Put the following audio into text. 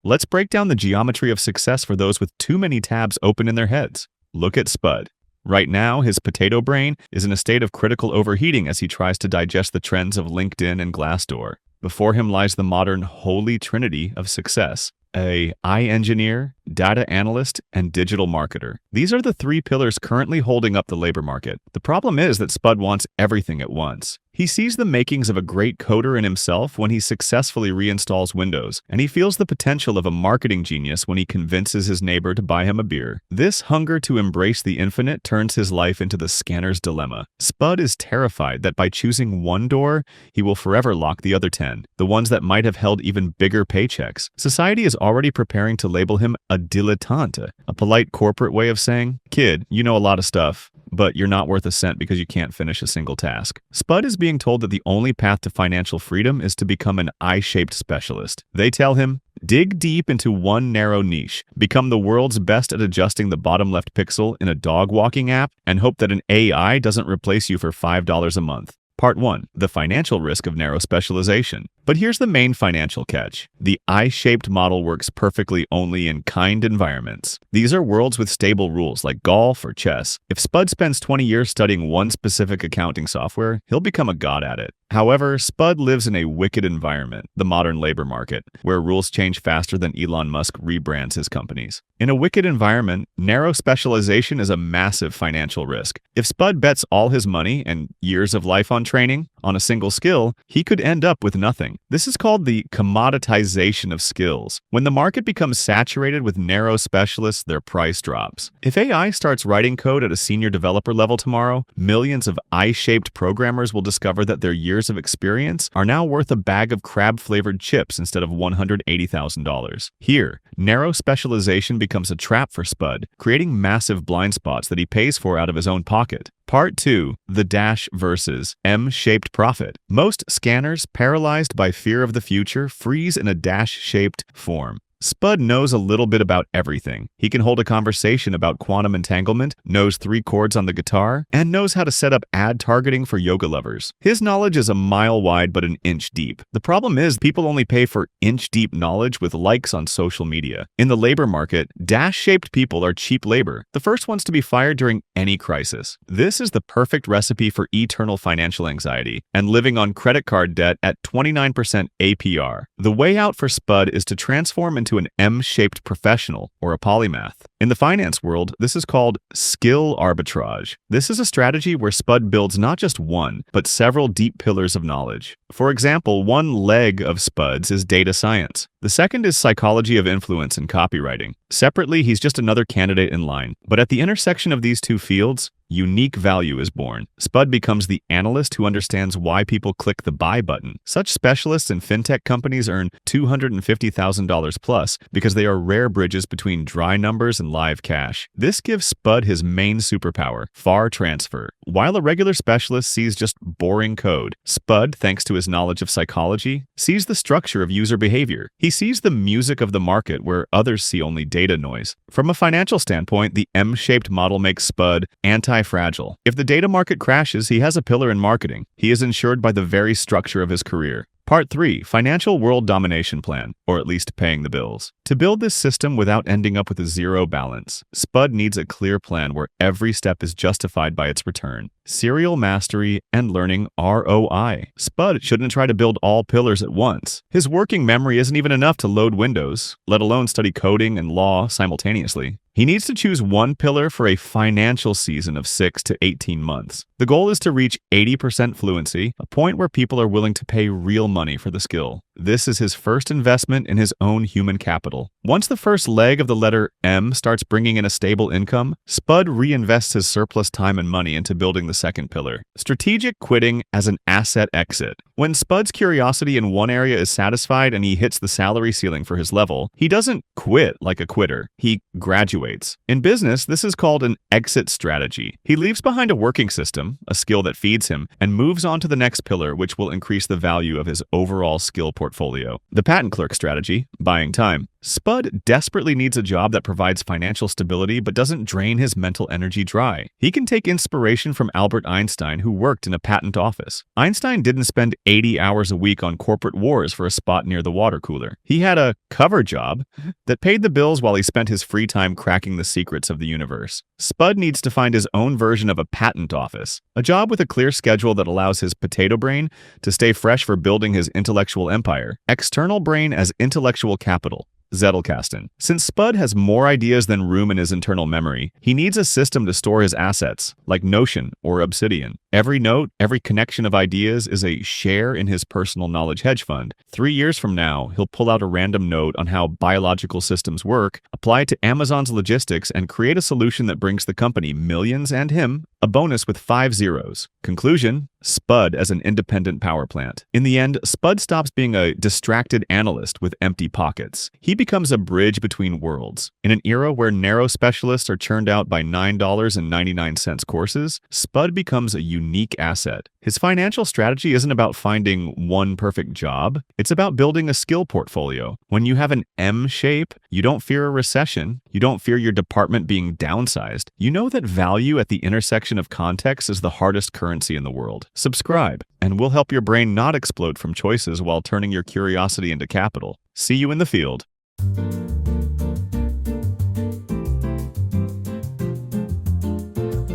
Let's break down the geometry of success for those with too many tabs open in their heads. Look at Spud. Right now, his potato brain is in a state of critical overheating as he tries to digest the trends of LinkedIn and Glassdoor. Before him lies the modern holy trinity of success: AI engineer, data analyst, and digital marketer. These are the three pillars currently holding up the labor market. The problem is that Spud wants everything at once. He sees the makings of a great coder in himself when he successfully reinstalls Windows, and he feels the potential of a marketing genius when he convinces his neighbor to buy him a beer. This hunger to embrace the infinite turns his life into the scanner's dilemma. Spud is terrified that by choosing one door, he will forever lock the other 10, the ones that might have held even bigger paychecks. Society is already preparing to label him a dilettante, a polite corporate way of saying, "Kid, you know a lot of stuff, but you're not worth a cent because you can't finish a single task." Spud is being told that the only path to financial freedom is to become an I-shaped specialist. They tell him, dig deep into one narrow niche, become the world's best at adjusting the bottom left pixel in a dog walking app, and hope that an AI doesn't replace you for $5 a month. Part 1. The financial risk of narrow specialization. But here's the main financial catch. The I-shaped model works perfectly only in kind environments. These are worlds with stable rules like golf or chess. If Spud spends 20 years studying one specific accounting software, he'll become a god at it. However, Spud lives in a wicked environment, the modern labor market, where rules change faster than Elon Musk rebrands his companies. In a wicked environment, narrow specialization is a massive financial risk. If Spud bets all his money and years of life on training on a single skill, he could end up with nothing. This is called the commoditization of skills. When the market becomes saturated with narrow specialists, their price drops. If AI starts writing code at a senior developer level tomorrow, millions of I-shaped programmers will discover that their years of experience are now worth a bag of crab-flavored chips instead of $180,000. Here, narrow specialization becomes a trap for Spud, creating massive blind spots that he pays for out of his own pocket. Part 2. The dash versus M-shaped profit. Most scanners, paralyzed by fear of the future, freeze in a dash-shaped form. Spud knows a little bit about everything. He can hold a conversation about quantum entanglement, knows 3 chords on the guitar, and knows how to set up ad targeting for yoga lovers. His knowledge is a mile wide but an inch deep. The problem is people only pay for inch-deep knowledge with likes on social media. In the labor market, dash-shaped people are cheap labor, the first ones to be fired during any crisis. This is the perfect recipe for eternal financial anxiety and living on credit card debt at 29% APR. The way out for Spud is to transform into an M-shaped professional or a polymath. In the finance world, this is called skill arbitrage. This is a strategy where Spud builds not just one, but several deep pillars of knowledge. For example, one leg of Spud's is data science. The second is psychology of influence and copywriting. Separately, he's just another candidate in line. But at the intersection of these two fields, unique value is born. Spud becomes the analyst who understands why people click the buy button. Such specialists in fintech companies earn $250,000 plus because they are rare bridges between dry numbers and live cash. This gives Spud his main superpower, FAR transfer. While a regular specialist sees just boring code, Spud, thanks to his knowledge of psychology, sees the structure of user behavior. He sees the music of the market where others see only data noise. From a financial standpoint, the M-shaped model makes Spud anti-fragile. If the data market crashes, he has a pillar in marketing. He is insured by the very structure of his career. Part 3. Financial world domination plan, or at least paying the bills. To build this system without ending up with a zero balance, Spud needs a clear plan where every step is justified by its return. Serial mastery and learning ROI. Spud shouldn't try to build all pillars at once. His working memory isn't even enough to load Windows, let alone study coding and law simultaneously. He needs to choose one pillar for a financial season of 6 to 18 months. The goal is to reach 80% fluency, a point where people are willing to pay real money for the skill. This is his first investment in his own human capital. Once the first leg of the letter M starts bringing in a stable income, Spud reinvests his surplus time and money into building the second pillar. Strategic quitting as an asset exit. When Spud's curiosity in one area is satisfied and he hits the salary ceiling for his level, he doesn't quit like a quitter. He graduates. In business, this is called an exit strategy. He leaves behind a working system, a skill that feeds him, and moves on to the next pillar, which will increase the value of his overall skill portfolio. portfolio. The patent clerk strategy, buying time. Spud desperately needs a job that provides financial stability but doesn't drain his mental energy dry. He can take inspiration from Albert Einstein, who worked in a patent office. Einstein didn't spend 80 hours a week on corporate wars for a spot near the water cooler. He had a cover job that paid the bills while he spent his free time cracking the secrets of the universe. Spud needs to find his own version of a patent office, a job with a clear schedule that allows his potato brain to stay fresh for building his intellectual empire. External brain as intellectual capital. Zettelkasten. Since Spud has more ideas than room in his internal memory, he needs a system to store his assets, like Notion or Obsidian. Every note, every connection of ideas is a share in his personal knowledge hedge fund. 3 years from now, he'll pull out a random note on how biological systems work, apply it to Amazon's logistics, and create a solution that brings the company millions and him a bonus with 5 zeros. Conclusion: Spud as an independent power plant. In the end, Spud stops being a distracted analyst with empty pockets. He becomes a bridge between worlds. In an era where narrow specialists are churned out by $9.99 courses, Spud becomes a unique asset. His financial strategy isn't about finding one perfect job. It's about building a skill portfolio. When you have an M shape, you don't fear a recession. You don't fear your department being downsized. You know that value at the intersection of context is the hardest currency in the world. Subscribe, and we'll help your brain not explode from choices while turning your curiosity into capital. See you in the field.